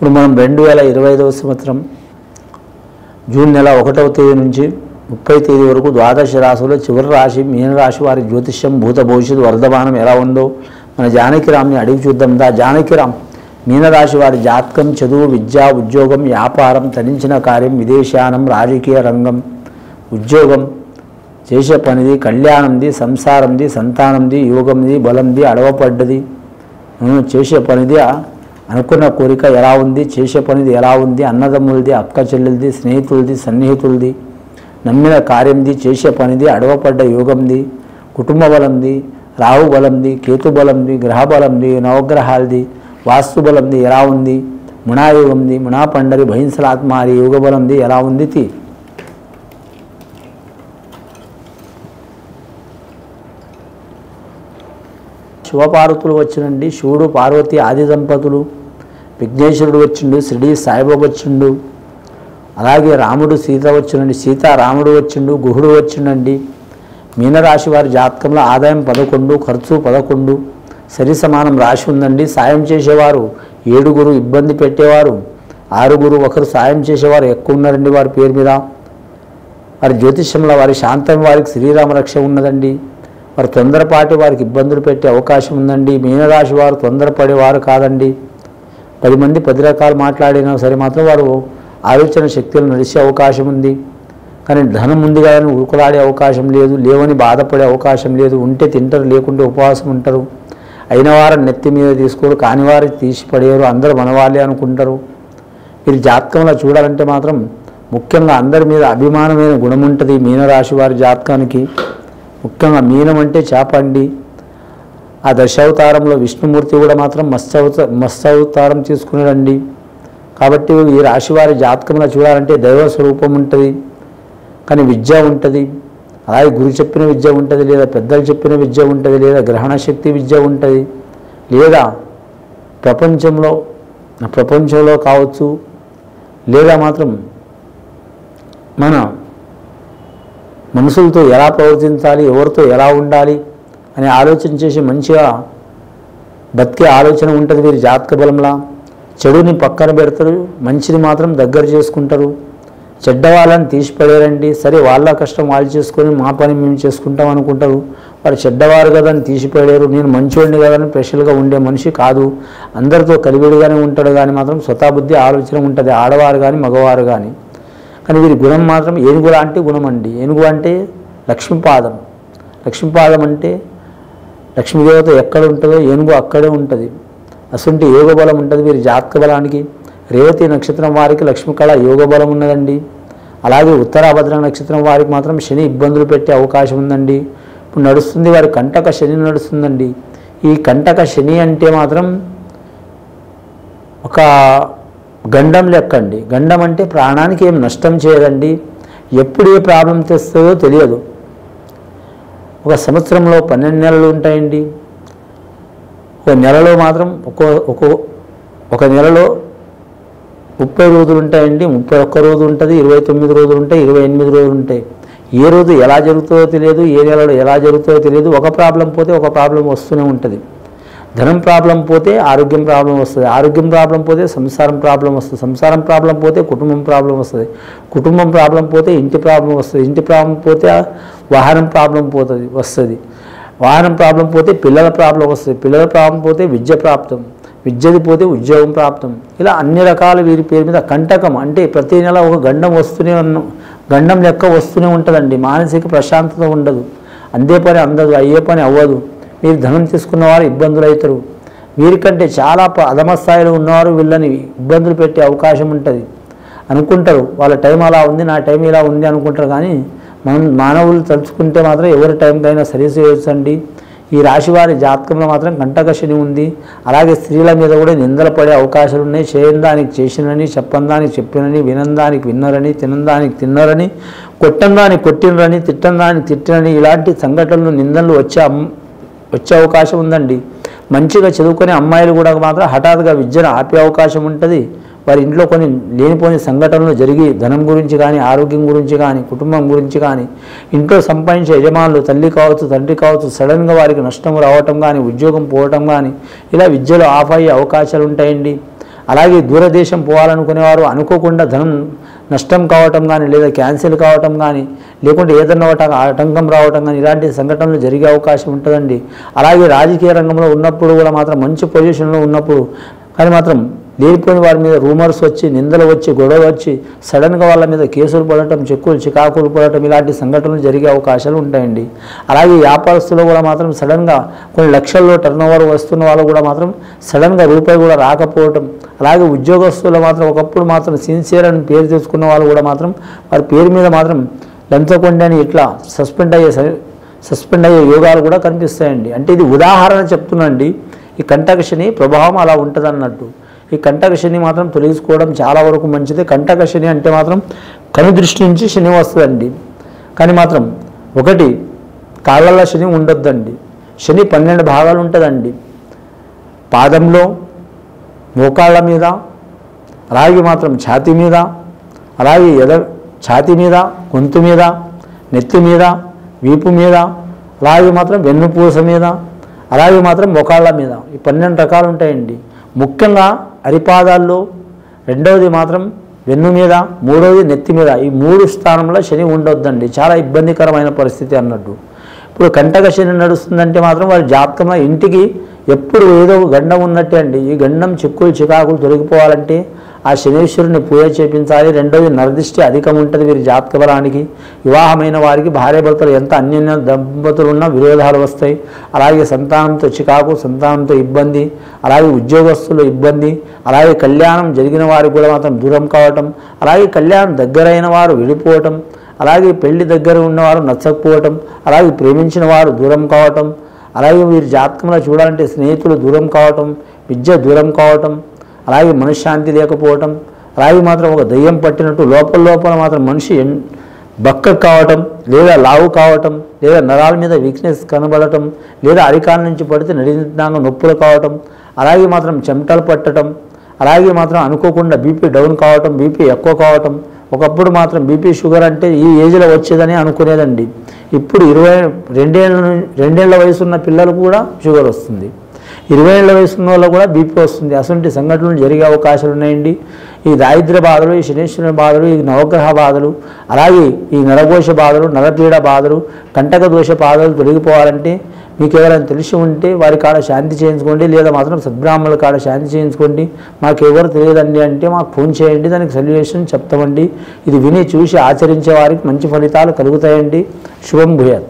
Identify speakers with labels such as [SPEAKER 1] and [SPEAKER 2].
[SPEAKER 1] ఇప్పుడు మనం 2025వ సంవత్సరం జూన్ నెల 1వ తేదీ నుంచి 30వ తేదీ వరకు ద్వాదశ రాశుల్లో చివరి రాశి మీనరాశి వారి జ్యోతిష్యం భూత భవిష్యత్తు వర్ధమానం ఎలా ఉందో మన జానకిరామ్ని అడిగి చూద్దాం. జానకిరామ్, మీనరాశి వారి జాతకం చదువు, విద్య, ఉద్యోగం, వ్యాపారం, తరించిన కార్యం, విదేశానం, రాజకీయ రంగం, ఉద్యోగం, చేసే పనిది, కళ్యాణంది, సంసారంది, సంతానంది, యోగంది, బలంది, అడవపడ్డది, చేసే పనిది, అనుకున్న కోరిక ఎలా ఉంది, చేసే పనిది ఎలా ఉంది, అన్నదమ్ములది, అక్క చెల్లెలది, స్నేహితులది, సన్నిహితులది, నమ్మిన కార్యంది, చేసే పనిది, అడవపడ్డ యోగంది, కుటుంబ బలంది, రాహు బలంది, కేతు బలంది, గ్రహ బలంది, నవగ్రహాలది, వాస్తు బలంది ఎలా ఉంది, మునాయోగంది, మునా పండరి, భహింసలాత్మారి యోగ బలంది ఎలా ఉంది. శివపార్వతులు వచ్చినండి. శివుడు, పార్వతి, ఆది దంపతులు, విఘ్నేశ్వరుడు వచ్చిండు, షిరిడి సాయిబాబా వచ్చిండు, అలాగే రాముడు, సీత వచ్చినండి, సీత రాముడు వచ్చిండు, గుహుడు వచ్చిండండి. మీనరాశి వారి జాతకంలో ఆదాయం 11, ఖర్చు 11, సరి సమానం రాశి ఉందండి. సాయం చేసేవారు 7, ఇబ్బంది పెట్టేవారు 6, ఒకరు సాయం చేసేవారు ఎక్కువ ఉన్నారండి వారి పేరు మీద. వారి జ్యోతిష్యంలో వారి శాంతం వారికి శ్రీరామ రక్ష ఉన్నదండి. వారు తొందరపాటి వారికి ఇబ్బందులు పెట్టే అవకాశం ఉందండి. మీనరాశి వారు తొందరపడేవారు కాదండి. 10 మంది 10 రకాలు మాట్లాడినా సరే మాత్రం వారు ఆలోచన శక్తులు నడిచే అవకాశం ఉంది. కానీ ధనం ఉంది కానీ ఉరుకులాడే అవకాశం లేదు, లేవని బాధపడే అవకాశం లేదు. ఉంటే తింటారు, లేకుంటే ఉపవాసం ఉంటారు. అయిన వారిని నెత్తి మీద తీసుకోరు, కాని వారికి తీసి పడేయరు. అందరూ మనవాళ్ళే అనుకుంటారు. మీరు జాతకంలో చూడాలంటే మాత్రం ముఖ్యంగా అందరి మీద అభిమానమైన గుణం ఉంటుంది మీనరాశి వారి జాతకానికి. ముఖ్యంగా మీనం అంటే చేపండి. ఆ దశావతారంలో విష్ణుమూర్తి కూడా మాత్రం మత్స్యావతారం తీసుకున్నాడండి. కాబట్టి ఈ రాశి వారి జాతకంలో చూడాలంటే దైవ స్వరూపం ఉంటుంది, కానీ విద్య ఉంటుంది. అలాగే గురు చెప్పిన విద్య ఉంటుంది, లేదా పెద్దలు చెప్పిన విద్య ఉంటుంది, లేదా గ్రహణ శక్తి విద్య ఉంటుంది, లేదా ప్రపంచంలో కావచ్చు, లేదా మాత్రం మన మనుషులతో ఎలా ప్రవర్తించాలి, ఎవరితో ఎలా ఉండాలి అని ఆలోచన చేసి మంచిగా బతికే ఆలోచన ఉంటుంది వీరి జాతక బలంలా. చెడుని పక్కన పెడతారు, మంచిని మాత్రం దగ్గర చేసుకుంటారు. చెడ్డ వాళ్ళని తీసిపడేరండి. సరే వాళ్ళ కష్టం వాళ్ళు చేసుకొని మా పని మేము చేసుకుంటాం అనుకుంటారు. వారు చెడ్డవారు కదా అని తీసిపడేరు. నేను మంచివాడిని కదా అని స్పెషల్గా ఉండే మనిషి కాదు. అందరితో కలివిడిగానే ఉంటాడు, కానీ మాత్రం స్వతబుద్ధి ఆలోచన ఉంటుంది, ఆడవారు కానీ మగవారు కానీ. కానీ వీరి గుణం మాత్రం ఏనుగు లాంటి గుణం అండి. ఏనుగు అంటే లక్ష్మీపాదం. లక్ష్మీపాదం అంటే లక్ష్మీదేవత ఎక్కడ ఉంటుందో ఏనుగు అక్కడే ఉంటుంది. అసంటి యోగ బలం ఉంటుంది వీరి జాతక బలానికి. రేవతి నక్షత్రం వారికి లక్ష్మీకళ యోగ బలం ఉన్నదండి. అలాగే ఉత్తరాభద్ర నక్షత్రం వారికి మాత్రం శని ఇబ్బందులు పెట్టే అవకాశం ఉందండి. ఇప్పుడు నడుస్తుంది వారి కంటక శని నడుస్తుందండి. ఈ కంటక శని అంటే మాత్రం ఒక గండం లెక్క అండి. గండం అంటే ప్రాణానికి ఏం నష్టం చేయదండి. ఎప్పుడు ఏ ప్రాబ్లం తెస్తుందో తెలియదు. ఒక సంవత్సరంలో 12 నెలలు ఉంటాయండి. ఒక నెలలో మాత్రం ఒక నెలలో 30 రోజులు ఉంటాయండి. 31 రోజు ఉంటుంది, 29 రోజులు ఉంటాయి, 28 రోజులు ఉంటాయి. ఏ రోజు ఎలా జరుగుతుందో తెలియదు, ఏ నెలలో ఎలా జరుగుతుందో తెలియదు. ఒక ప్రాబ్లం పోతే ఒక ప్రాబ్లం వస్తూనే ఉంటుంది. ధనం ప్రాబ్లం పోతే ఆరోగ్యం ప్రాబ్లం వస్తుంది, ఆరోగ్యం ప్రాబ్లం పోతే సంసారం ప్రాబ్లం వస్తుంది, సంసారం ప్రాబ్లం పోతే కుటుంబం ప్రాబ్లం వస్తుంది, కుటుంబం ప్రాబ్లం పోతే ఇంటి ప్రాబ్లం వస్తుంది, ఇంటి ప్రాబ్లం పోతే వాహనం ప్రాబ్లం వస్తుంది, వాహనం ప్రాబ్లం పోతే పిల్లల ప్రాబ్లం వస్తుంది, పిల్లల ప్రాబ్లం పోతే విద్య ప్రాప్తం, విద్యది పోతే ఉద్యోగం ప్రాప్తం. ఇలా అన్ని రకాల వీరి పేరు మీద కంటకం అంటే ప్రతి నెల ఒక గండం లెక్క వస్తూనే ఉంటుందండి. మానసిక ప్రశాంతత ఉండదు, అందే పని అందదు, అయ్యే పని అవ్వదు. మీరు ధనం తీసుకున్న వారు ఇబ్బందులు అవుతారు. వీరికంటే చాలా అధమ స్థాయిలో ఉన్నవారు వీళ్ళని ఇబ్బందులు పెట్టే అవకాశం ఉంటుంది. అనుకుంటారు వాళ్ళ టైం అలా ఉంది, నా టైం ఇలా ఉంది అనుకుంటారు. కానీ మానవులు తలుచుకుంటే మాత్రం ఎవరి టైంకైనా సరి చేయొచ్చండి. ఈ రాశి వారి జాతకంలో మాత్రం కంటక శని ఉంది. అలాగే స్త్రీల మీద కూడా నిందలు పడే అవకాశాలు ఉన్నాయి. చేయని దానికి చేసినని, చెప్పని దానికి చెప్పినని, వినని దానికి విన్నరని, తినని దానికి తిన్నరని, కొట్టని దానికి కొట్టినరని, తిట్టని దానికి తిట్టనని, ఇలాంటి సంఘటనలు నిందలు వచ్చే అవకాశం ఉందండి. మంచిగా చదువుకునే అమ్మాయిలు కూడా మాత్రం హఠాత్తుగా విద్యను ఆపే అవకాశం ఉంటుంది. వారి ఇంట్లో కొన్ని లేనిపోని సంఘటనలు జరిగి ధనం గురించి కానీ, ఆరోగ్యం గురించి కానీ, కుటుంబం గురించి కానీ, ఇంట్లో సంపాదించే యజమానులు తల్లి కావచ్చు, తండ్రి కావచ్చు, సడన్గా వారికి నష్టం రావటం కానీ, ఉద్యోగం పోవటం కానీ, ఇలా విద్యలో ఆఫ్ అయ్యే అవకాశాలు ఉంటాయండి. అలాగే దూరదేశం పోవాలనుకునేవారు అనుకోకుండా ధనం నష్టం కావటం కానీ, లేదా క్యాన్సిల్ కావటం కానీ, లేకుంటే ఏదన్నా ఒకటి ఆటంకం రావటం కానీ, ఇలాంటి సంఘటనలు జరిగే అవకాశం ఉంటుందండి. అలాగే రాజకీయ రంగంలో ఉన్నప్పుడు కూడా మాత్రం మంచి పొజిషన్లో ఉన్నప్పుడు కానీ మాత్రం లేనిపోయిన వారి మీద రూమర్స్ వచ్చి, నిందలు వచ్చి, గొడవ వచ్చి, సడన్గా వాళ్ళ మీద కేసులు పడటం, చెక్కులు చికాకులు పడటం, ఇలాంటి సంఘటనలు జరిగే అవకాశాలు ఉంటాయండి. అలాగే వ్యాపారస్తులు కూడా మాత్రం సడన్గా కొన్ని లక్షల్లో టర్నోవర్ వస్తున్న వాళ్ళు కూడా మాత్రం సడన్గా రూపాయి కూడా రాకపోవటం, అలాగే ఉద్యోగస్తులు మాత్రం ఒకప్పుడు మాత్రం సిన్సియర్ అని పేరు తెచ్చుకున్న వాళ్ళు కూడా మాత్రం వారి పేరు మీద మాత్రం లంచగొండి అని ఇట్లా సస్పెండ్ అయ్యే యోగాలు కూడా కనిపిస్తాయండి. అంటే ఇది ఉదాహరణ చెప్తున్నాండి. ఈ కంటక శని ప్రభావం అలా ఉంటుంది అన్నట్టు. ఈ కంటక శని మాత్రం తొలగించుకోవడం చాలా వరకు మంచిది. కంటక శని అంటే మాత్రం కనుదృష్టి నుంచి శని వస్తుందండి. కానీ మాత్రం ఒకటి కాళ్ళల్లో శని ఉండొద్దండి. శని 12 భాగాలు ఉంటుందండి. పాదంలో, మోకాళ్ళ మీద, అలాగే మాత్రం ఛాతీ మీద, అలాగే ఛాతీ మీద, గొంతు మీద, నెత్తి మీద, వీపు మీద, అలాగే మాత్రం వెన్నుపూస మీద, అలాగే మాత్రం మోకాళ్ళ మీద. ఈ 12 రకాలు ఉంటాయండి. ముఖ్యంగా అరిపాదాల్లో, రెండవది మాత్రం వెన్ను మీద, మూడవది నెత్తి మీద, ఈ 3 స్థానంలో శని ఉండొద్దండి. చాలా ఇబ్బందికరమైన పరిస్థితి అన్నట్టు. ఇప్పుడు కంటక శని నడుస్తుందంటే మాత్రం వారి జాతకంలో ఇంటికి ఎప్పుడు ఏదో గండం ఉన్నట్టే అండి. ఈ గండం చిక్కులు చికాకులు తొలగిపోవాలంటే ఆ శనీశ్వరుని పూజ చేపించాలి. రెండోది నరదిష్టి అధికం ఉంటుంది వీరి జాతక బలానికి. వివాహమైన వారికి భార్యాభర్తలు ఎంత అన్యోన్య దంపతులు ఉన్నా విరోధాలు వస్తాయి. అలాగే సంతానంతో చికాకు, సంతానంతో ఇబ్బంది, అలాగే ఉద్యోగస్తులు ఇబ్బంది, అలాగే కళ్యాణం జరిగిన వారికి కూడా మాత్రం దూరం కావటం, అలాగే కళ్యాణం దగ్గరైన వారు విడిపోవటం, అలాగే పెళ్లి దగ్గర ఉన్నవారు నచ్చకపోవటం, అలాగే ప్రేమించిన వారు దూరం కావటం, అలాగే వీరి జాతకంలో చూడాలంటే స్నేహితులు దూరం కావటం, విద్య దూరం కావటం, అలాగే మనశ్శాంతి లేకపోవటం, అలాగే మాత్రం ఒక దయ్యం పట్టినట్టు లోపల మాత్రం మనిషి బక్క కావటం, లేదా లావు కావటం, లేదా నరాల మీద వీక్నెస్ కనబడటం, లేదా అరికాల నుంచి పడితే నడినాంగ నొప్పులు కావటం, అలాగే మాత్రం చెమటలు పట్టడం, అలాగే మాత్రం అనుకోకుండా బీపీ డౌన్ కావటం, బీపీ ఎక్కువ కావటం. ఒకప్పుడు మాత్రం బీపీ షుగర్ అంటే ఈ ఏజ్లో వచ్చేదని అనుకునేదండి. ఇప్పుడు 22 వయసు ఉన్న పిల్లలకు కూడా షుగర్ వస్తుంది. 20 ఏళ్ల వయసు ఉన్న వాళ్ళు కూడా బీపీ వస్తుంది. అటువంటి సంఘటనలు జరిగే అవకాశాలు ఉన్నాయండి. ఈ దారిద్ర్య బాధలు, ఈ శనీశ్వరుని బాధలు, ఈ నవగ్రహ బాధలు, అలాగే ఈ నరఘోష బాధలు, నరపీడ బాధలు, కంటక దోష బాధలు తొలగిపోవాలంటే మీకు ఎవరైనా తెలిసి ఉంటే వారి కాడ శాంతి చేయించుకోండి, లేదా మాత్రం సద్బ్రాహ్మణుల కాడ శాంతి చేయించుకోండి. మాకు ఎవరు తెలియదండి అంటే మాకు ఫోన్ చేయండి, దానికి సొల్యూషన్ చెప్తామండి. ఇది విని చూసి ఆచరించే వారికి మంచి ఫలితాలు కలుగుతాయండి. శుభం భూయాత్.